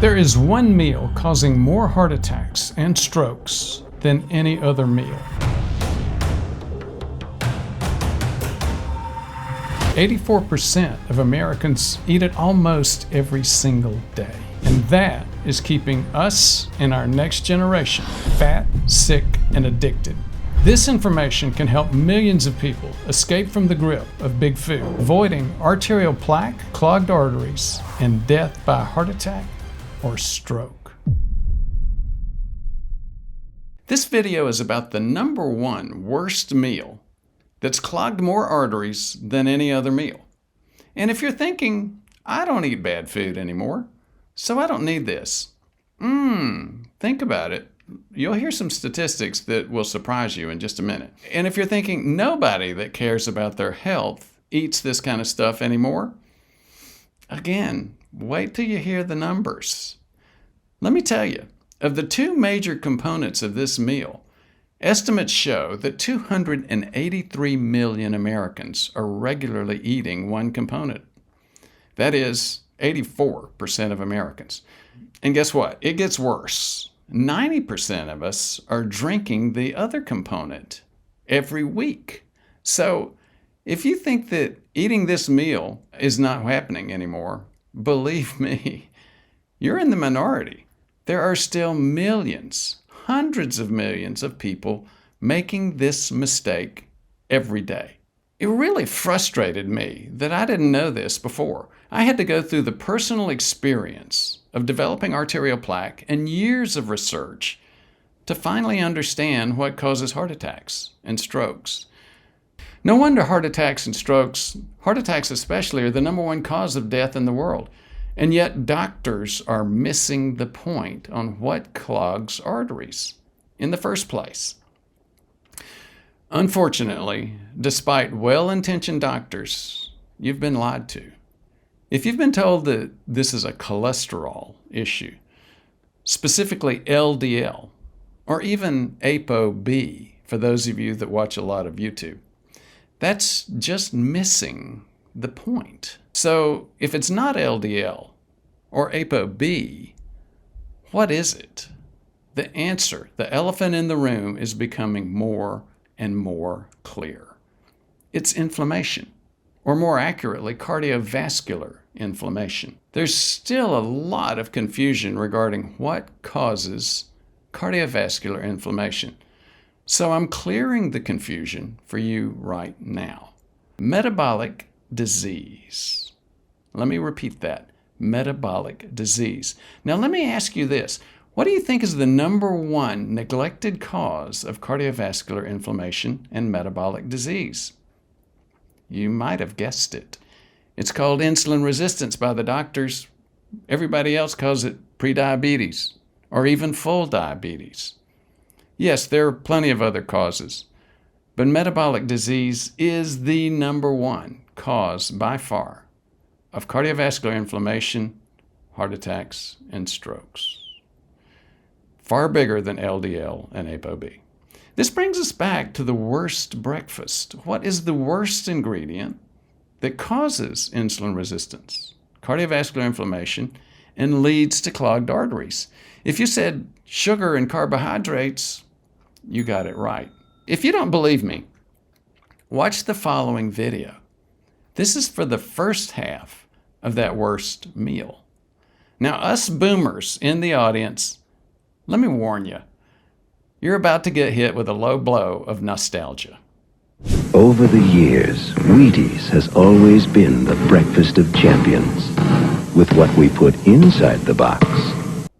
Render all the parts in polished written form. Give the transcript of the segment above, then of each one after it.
There is one meal causing more heart attacks and strokes than any other meal. 84% of Americans eat it almost every single day. And that is keeping us and our next generation fat, sick, and addicted. This information can help millions of people escape from the grip of big food, avoiding arterial plaque, clogged arteries, and death by heart attack or stroke. This video is about the number one worst meal that's clogged more arteries than any other meal. And if you're thinking, I don't eat bad food anymore, so I don't need this. Think about it. You'll hear some statistics that will surprise you in just a minute. And if you're thinking nobody that cares about their health eats this kind of stuff anymore, again, wait till you hear the numbers. Let me tell you, of the two major components of this meal, estimates show that 283 million Americans are regularly eating one component. That is 84% of Americans. And guess what? It gets worse. 90% of us are drinking the other component every week. So if you think that eating this meal is not happening anymore, believe me, you're in the minority. There are still millions, hundreds of millions of people making this mistake every day. It really frustrated me that I didn't know this before. I had to go through the personal experience of developing arterial plaque and years of research to finally understand what causes heart attacks and strokes. No wonder heart attacks and strokes, heart attacks especially, are the number one cause of death in the world. And yet doctors are missing the point on what clogs arteries in the first place. Unfortunately, despite well-intentioned doctors, you've been lied to. If you've been told that this is a cholesterol issue, specifically LDL, or even ApoB, for those of you that watch a lot of YouTube, that's just missing the point. So if it's not LDL or ApoB, what is it? The answer, the elephant in the room, is becoming more and more clear. It's inflammation, or more accurately, cardiovascular inflammation. There's still a lot of confusion regarding what causes cardiovascular inflammation. So I'm clearing the confusion for you right now. Metabolic disease. Let me repeat that. Metabolic disease. Now let me ask you this. What do you think is the number one neglected cause of cardiovascular inflammation and metabolic disease? You might have guessed it. It's called insulin resistance by the doctors. Everybody else calls it prediabetes or even full diabetes. Yes, there are plenty of other causes, but metabolic disease is the number one cause by far of cardiovascular inflammation, heart attacks, and strokes. Far bigger than LDL and ApoB. This brings us back to the worst breakfast. What is the worst ingredient that causes insulin resistance, cardiovascular inflammation, and leads to clogged arteries? If you said sugar and carbohydrates, you got it right. If you don't believe me, watch the following video. This is for the first half of that worst meal. Now, us boomers in the audience, let me warn you, you're about to get hit with a low blow of nostalgia. Over the years, Wheaties has always been the breakfast of champions. With what we put inside the box.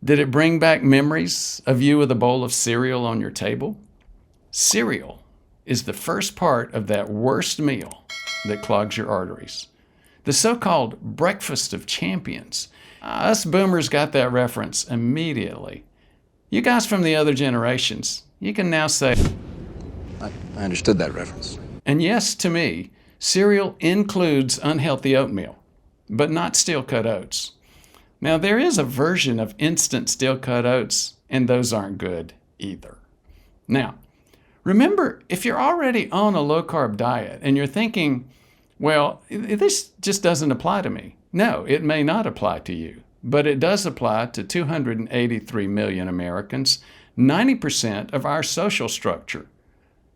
Did it bring back memories of you with a bowl of cereal on your table? Cereal is the first part of that worst meal that clogs your arteries. The so-called breakfast of champions. Us boomers got that reference immediately. You guys from the other generations, you can now say, I understood that reference. And yes, to me, cereal includes unhealthy oatmeal, but not steel-cut oats. Now, there is a version of instant steel-cut oats, and those aren't good either. Now, remember, if you're already on a low-carb diet and you're thinking, well, this just doesn't apply to me. No, it may not apply to you. but it does apply to 283 million Americans, 90% of our social structure.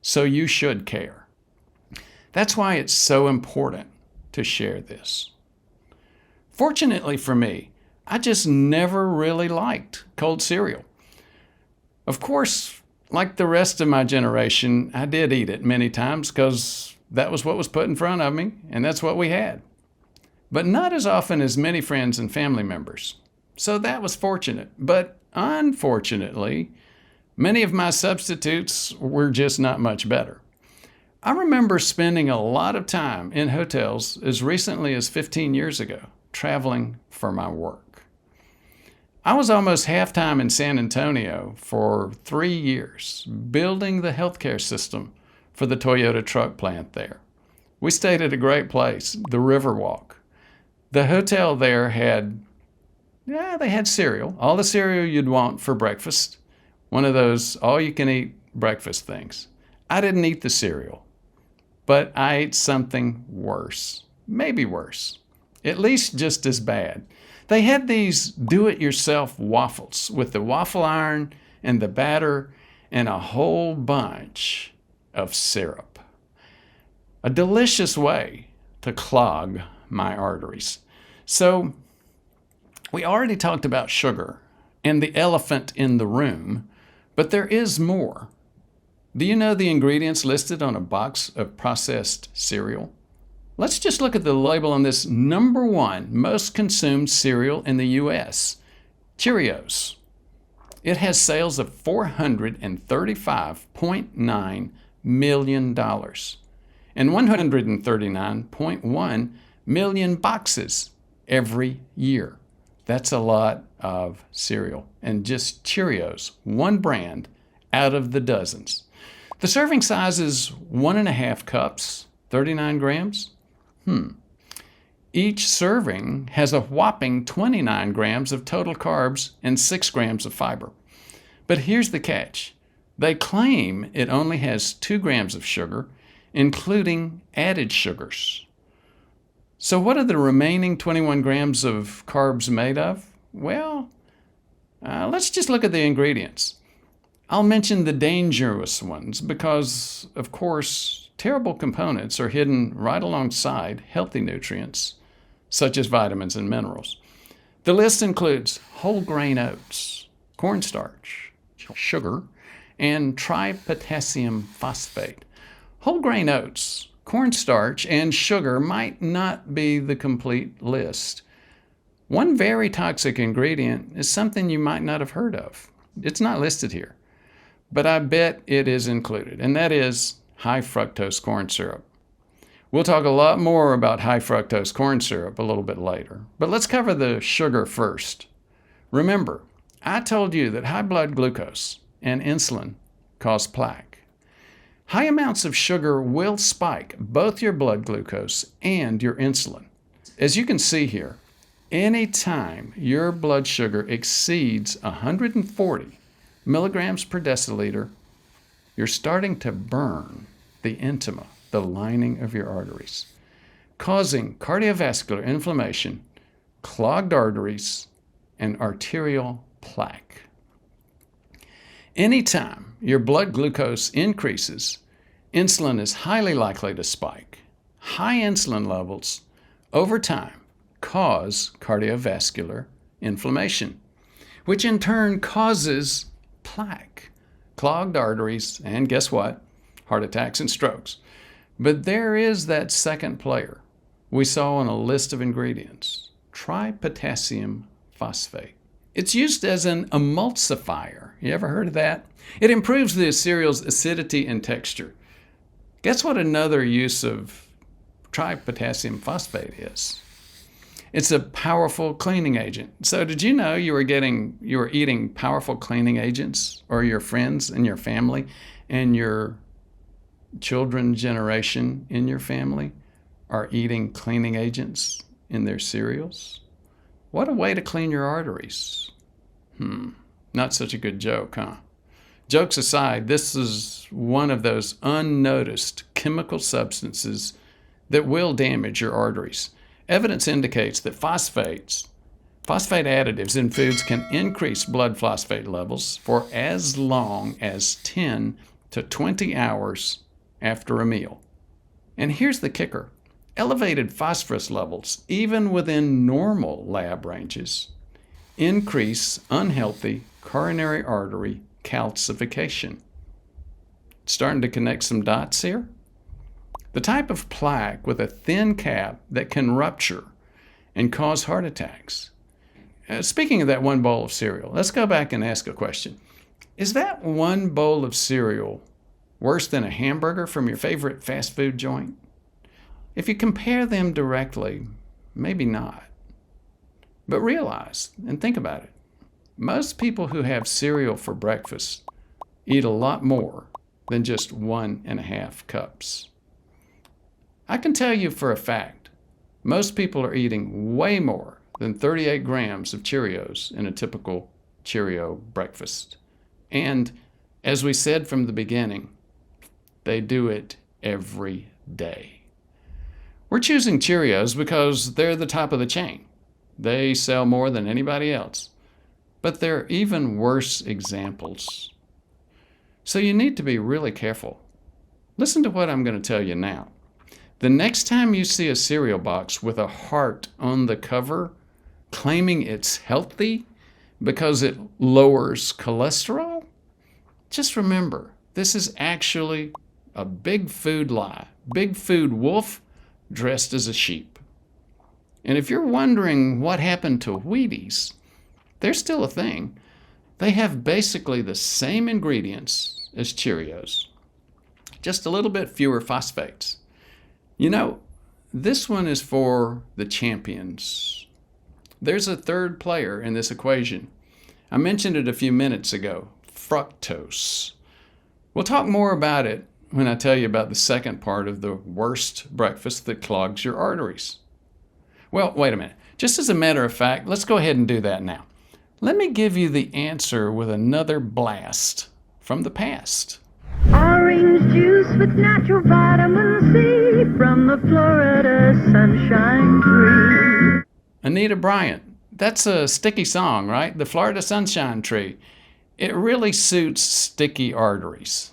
So you should care. That's why it's so important to share this. Fortunately for me, I just never really liked cold cereal. Of course, like the rest of my generation, I did eat it many times because that was what was put in front of me, and that's what we had. But not as often as many friends and family members. So that was fortunate. But unfortunately, many of my substitutes were just not much better. I remember spending a lot of time in hotels as recently as 15 years ago, traveling for my work. I was almost half-time in San Antonio for 3 years, building the healthcare system for the Toyota truck plant there. We stayed at a great place, the Riverwalk. The hotel there had cereal, all the cereal you'd want for breakfast, one of those all-you-can-eat breakfast things. I didn't eat the cereal, but I ate something worse, maybe worse, at least just as bad. They had these do-it-yourself waffles with the waffle iron and the batter and a whole bunch of syrup. A delicious way to clog my arteries. So we already talked about sugar and the elephant in the room, but there is more. Do you know the ingredients listed on a box of processed cereal? Let's just look at the label on this #1 most consumed cereal in the U.S., Cheerios. It has sales of $435.9 million and 139.1 million boxes every year. That's a lot of cereal. And just Cheerios, one brand out of the dozens. The serving size is 1.5 cups, 39 grams. Each serving has a whopping 29 grams of total carbs and 6 grams of fiber. But here's the catch. They claim it only has 2 grams of sugar, including added sugars. So what are the remaining 21 grams of carbs made of? Well, let's just look at the ingredients. I'll mention the dangerous ones because, of course, terrible components are hidden right alongside healthy nutrients, such as vitamins and minerals. The list includes whole grain oats, cornstarch, sugar, and tripotassium phosphate. Whole grain oats, cornstarch, and sugar might not be the complete list. One very toxic ingredient is something you might not have heard of. It's not listed here, but I bet it is included, and that is high fructose corn syrup. We'll talk a lot more about high fructose corn syrup a little bit later, but let's cover the sugar first. Remember, I told you that high blood glucose and insulin cause plaque. High amounts of sugar will spike both your blood glucose and your insulin. As you can see here, anytime your blood sugar exceeds 140 milligrams per deciliter, you're starting to burn the intima, the lining of your arteries, causing cardiovascular inflammation, clogged arteries, and arterial plaque. Anytime your blood glucose increases, insulin is highly likely to spike. High insulin levels over time cause cardiovascular inflammation, which in turn causes plaque, clogged arteries, and guess what? Heart attacks and strokes. But there is that second player we saw on a list of ingredients, tripotassium phosphate. It's used as an emulsifier. You ever heard of that? It improves the cereal's acidity and texture. Guess what another use of tripotassium phosphate is? It's a powerful cleaning agent. So did you know you were eating powerful cleaning agents, or your friends and your family and your children's generation in your family are eating cleaning agents in their cereals? What a way to clean your arteries. Not such a good joke, huh? Jokes aside, this is one of those unnoticed chemical substances that will damage your arteries. Evidence indicates that phosphates Phosphate additives in foods can increase blood phosphate levels for as long as 10 to 20 hours after a meal. And here's the kicker. Elevated phosphorus levels, even within normal lab ranges, increase unhealthy coronary artery calcification. Starting to connect some dots here? The type of plaque with a thin cap that can rupture and cause heart attacks. Speaking of that one bowl of cereal, let's go back and ask a question. Is that one bowl of cereal worse than a hamburger from your favorite fast food joint? If you compare them directly, maybe not. But realize and think about it. Most people who have cereal for breakfast eat a lot more than just 1.5 cups. I can tell you for a fact, most people are eating way more than 38 grams of Cheerios in a typical Cheerio breakfast. And as we said from the beginning, they do it every day. We're choosing Cheerios because they're the top of the chain. They sell more than anybody else. But there are even worse examples. So you need to be really careful. Listen to what I'm going to tell you now. The next time you see a cereal box with a heart on the cover claiming it's healthy because it lowers cholesterol, just remember, this is actually a big food lie, big food wolf dressed as a sheep. And if you're wondering what happened to Wheaties, they're still a thing. They have basically the same ingredients as Cheerios, just a little bit fewer phosphates. You know, this one is for the champions. There's a third player in this equation. I mentioned it a few minutes ago, fructose. We'll talk more about it when I tell you about the second part of the worst breakfast that clogs your arteries. Well, wait a minute. Just as a matter of fact, let's go ahead and do that now. Let me give you the answer with another blast from the past. Orange juice with natural vitamin C from the Florida Sunshine Tree. Anita Bryant. That's a sticky song, right? The Florida Sunshine Tree. It really suits sticky arteries.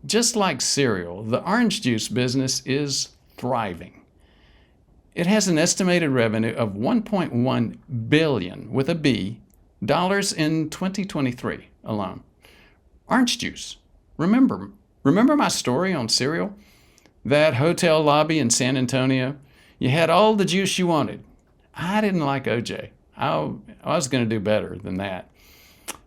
Just like cereal, the orange juice business is thriving. It has an estimated revenue of $1.1 billion with a B dollars in 2023 alone. Orange juice. Remember my story on cereal? That hotel lobby in San Antonio? You had all the juice you wanted. I didn't like OJ. I was going to do better than that.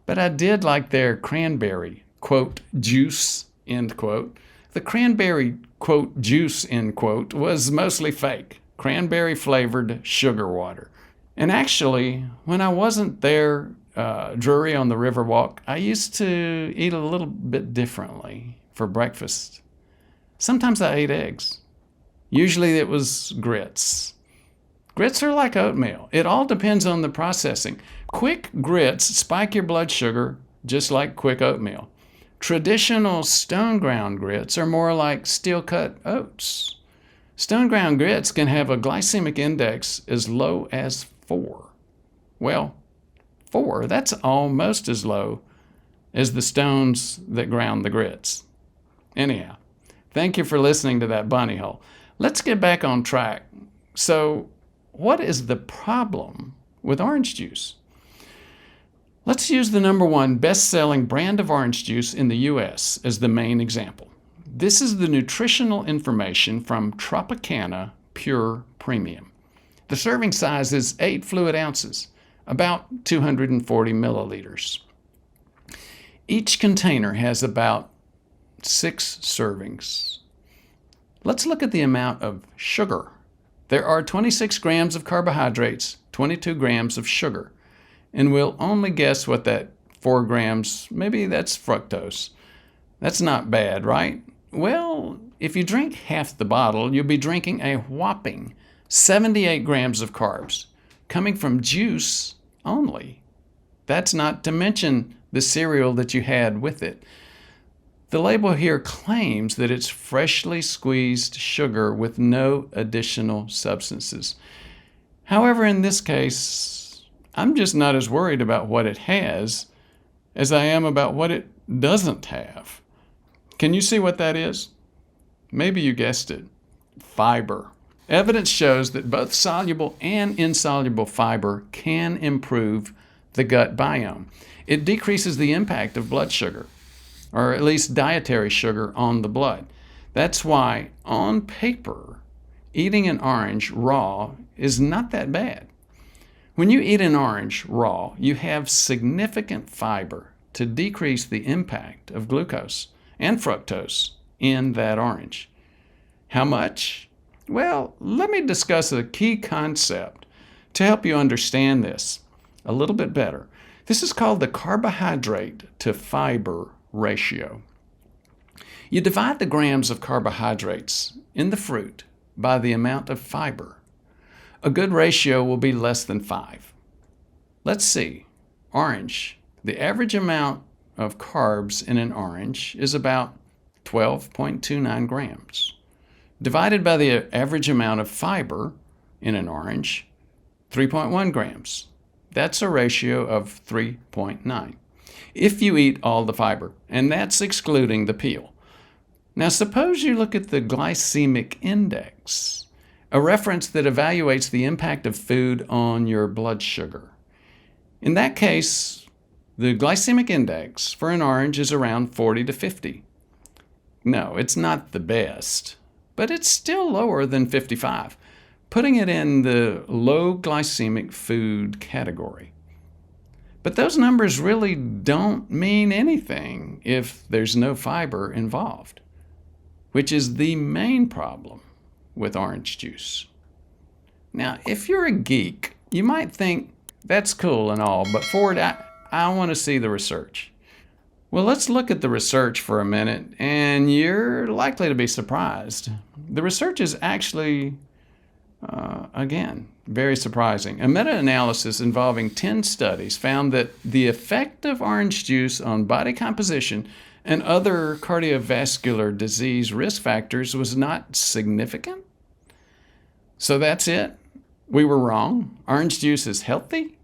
But I did like their cranberry, quote, juice, end quote. The cranberry, quote, juice, end quote, was mostly fake. Cranberry flavored sugar water. And actually, when I wasn't there, Drury on the Riverwalk, I used to eat a little bit differently for breakfast. Sometimes I ate eggs. Usually it was grits. Grits are like oatmeal. It all depends on the processing. Quick grits spike your blood sugar just like quick oatmeal. Traditional stone ground grits are more like steel-cut oats. Stone ground grits can have a glycemic index as low as 4. Well, 4, that's almost as low as the stones that ground the grits. Anyhow, thank you for listening to that bunny hole. Let's get back on track. So, what is the problem with orange juice? Let's use the #1 best-selling brand of orange juice in the U.S. as the main example. This is the nutritional information from Tropicana Pure Premium. The serving size is 8 fluid ounces, about 240 milliliters. Each container has about 6 servings. Let's look at the amount of sugar. There are 26 grams of carbohydrates, 22 grams of sugar, and we'll only guess what that 4 grams, maybe that's fructose. That's not bad, right? Well, if you drink half the bottle, you'll be drinking a whopping 78 grams of carbs, coming from juice only. That's not to mention the cereal that you had with it. The label here claims that it's freshly squeezed sugar with no additional substances. However, in this case, I'm just not as worried about what it has as I am about what it doesn't have. Can you see what that is? Maybe you guessed it. Fiber. Evidence shows that both soluble and insoluble fiber can improve the gut biome. It decreases the impact of blood sugar, or at least dietary sugar, on the blood. That's why, on paper, eating an orange raw is not that bad. When you eat an orange raw, you have significant fiber to decrease the impact of glucose and fructose in that orange. How much? Well, let me discuss a key concept to help you understand this a little bit better. This is called the carbohydrate to fiber ratio. You divide the grams of carbohydrates in the fruit by the amount of fiber. A good ratio will be less than 5. Let's see. Orange. The average amount of carbs in an orange is about 12.29 grams. Divided by the average amount of fiber in an orange, 3.1 grams. That's a ratio of 3.9. If you eat all the fiber, and that's excluding the peel. Now suppose you look at the glycemic index, a reference that evaluates the impact of food on your blood sugar. In that case, the glycemic index for an orange is around 40 to 50. No, it's not the best, but it's still lower than 55, putting it in the low glycemic food category. But those numbers really don't mean anything if there's no fiber involved, which is the main problem with orange juice. Now, if you're a geek, you might think, that's cool and all, but Ford, I want to see the research. Well, let's look at the research for a minute, and you're likely to be surprised. The research is actually, again, very surprising. A meta-analysis involving 10 studies found that the effect of orange juice on body composition and other cardiovascular disease risk factors was not significant. So that's it? We were wrong? Orange juice is healthy?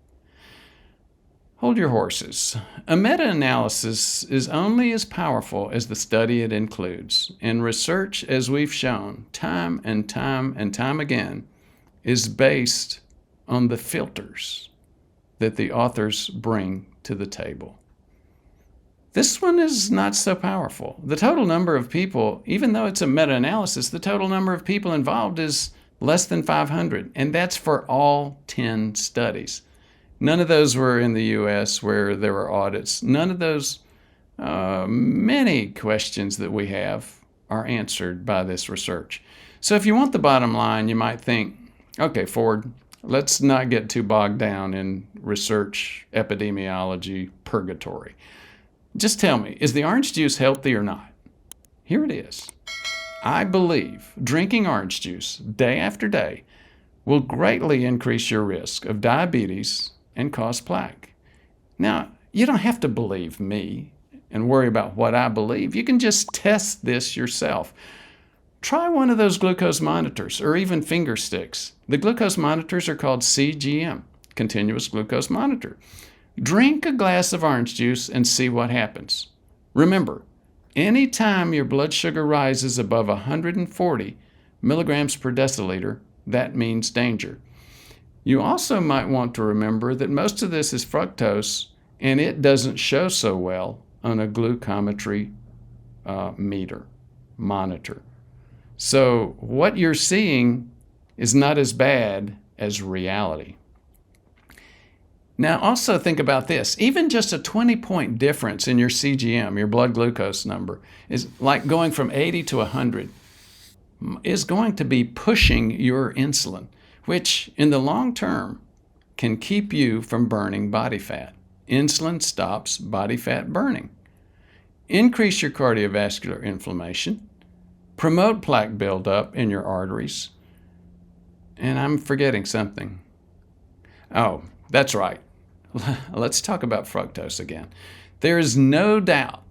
Hold your horses. A meta-analysis is only as powerful as the study it includes, and research, as we've shown time and time again, is based on the filters that the authors bring to the table. This one is not so powerful. The total number of people, even though it's a meta-analysis, the total number of people involved is less than 500, and that's for all 10 studies. None of those were in the U.S. where there were audits. None of those many questions that we have are answered by this research. So if you want the bottom line, you might think, okay, Ford, let's not get too bogged down in research, epidemiology, purgatory. Just tell me, is the orange juice healthy or not? Here it is. I believe drinking orange juice day after day will greatly increase your risk of diabetes and cause plaque. Now, you don't have to believe me and worry about what I believe. You can just test this yourself. Try one of those glucose monitors or even finger sticks. The glucose monitors are called CGM, continuous glucose monitor. Drink a glass of orange juice and see what happens. Remember, anytime your blood sugar rises above 140 milligrams per deciliter, that means danger. You also might want to remember that most of this is fructose, and it doesn't show so well on a glucometry monitor. So what you're seeing is not as bad as reality. Now also think about this. Even just a 20-point difference in your CGM, your blood glucose number, is like going from 80 to 100, is going to be pushing your insulin, which in the long term can keep you from burning body fat. Insulin stops body fat burning. Increase your cardiovascular inflammation, promote plaque buildup in your arteries, and I'm forgetting something. Oh, that's right. Let's talk about fructose again. There is no doubt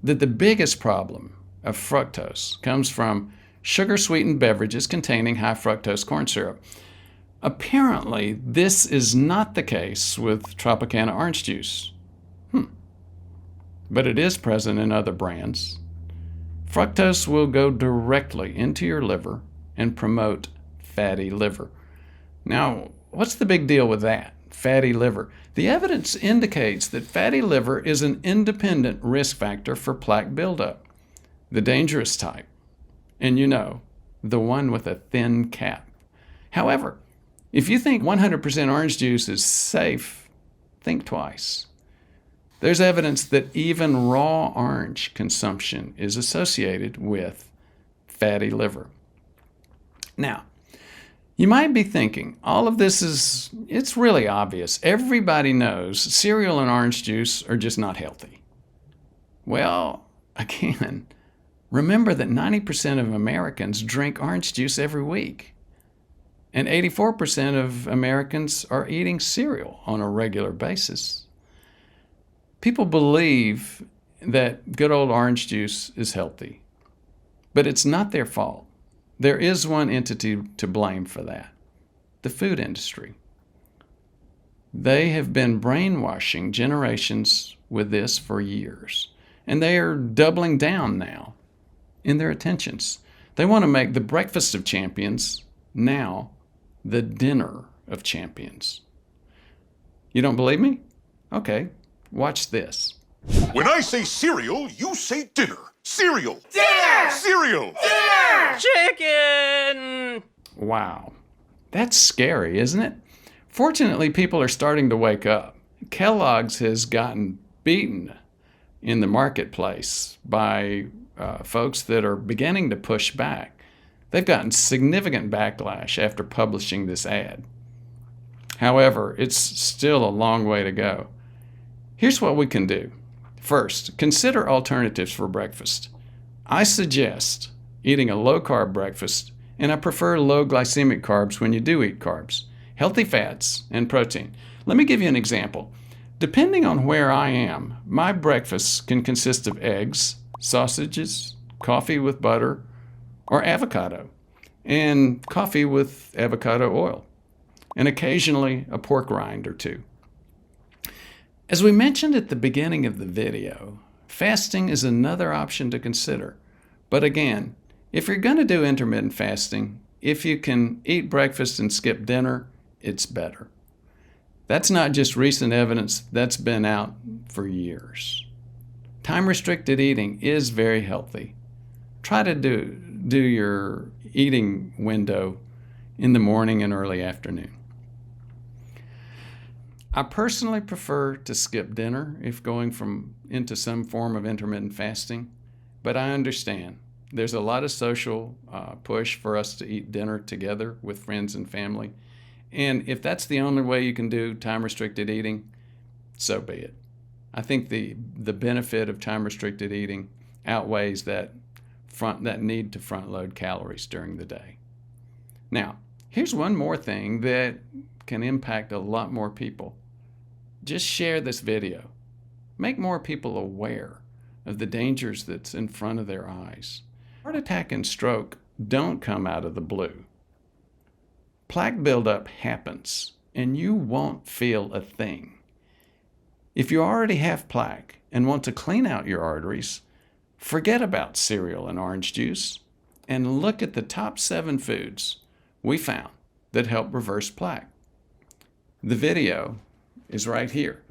that the biggest problem of fructose comes from sugar-sweetened beverages containing high fructose corn syrup. Apparently, this is not the case with Tropicana orange juice. But it is present in other brands. Fructose will go directly into your liver and promote fatty liver. Now, what's the big deal with that? Fatty liver. The evidence indicates that fatty liver is an independent risk factor for plaque buildup, the dangerous type, and the one with a thin cap. However, if you think 100% orange juice is safe, think twice. There's evidence that even raw orange consumption is associated with fatty liver. Now, you might be thinking, all of this it's really obvious. Everybody knows cereal and orange juice are just not healthy. Well, again, remember that 90% of Americans drink orange juice every week. And 84% of Americans are eating cereal on a regular basis. People believe that good old orange juice is healthy, but it's not their fault. There is one entity to blame for that: the food industry. They have been brainwashing generations with this for years, and they are doubling down now in their attentions. They want to make the breakfast of champions now the dinner of champions. You don't believe me? Okay, watch this. When I say cereal, you say dinner. Cereal. Dinner! Cereal. Dinner! Chicken! Wow, that's scary, isn't it? Fortunately, people are starting to wake up. Kellogg's has gotten beaten in the marketplace by folks that are beginning to push back. They've gotten significant backlash after publishing this ad. However, it's still a long way to go. Here's what we can do. First, consider alternatives for breakfast. I suggest eating a low-carb breakfast, and I prefer low glycemic carbs when you do eat carbs, healthy fats, and protein. Let me give you an example. Depending on where I am, my breakfast can consist of eggs, sausages, coffee with butter, or avocado, and coffee with avocado oil, and occasionally a pork rind or two. As we mentioned at the beginning of the video, fasting is another option to consider. But again, if you're going to do intermittent fasting, if you can eat breakfast and skip dinner, it's better. That's not just recent evidence, that's been out for years. Time-restricted eating is very healthy. Try to do your eating window in the morning and early afternoon. I personally prefer to skip dinner if going into some form of intermittent fasting, but I understand there's a lot of social push for us to eat dinner together with friends and family, and if that's the only way you can do time-restricted eating, so be it. I think the benefit of time-restricted eating outweighs that need to front-load calories during the day. Now, here's one more thing that can impact a lot more people. Just share this video. Make more people aware of the dangers that's in front of their eyes. Heart attack and stroke don't come out of the blue. Plaque buildup happens, and you won't feel a thing. If you already have plaque and want to clean out your arteries, forget about cereal and orange juice and look at the top 7 foods we found that help reverse plaque. The video is right here.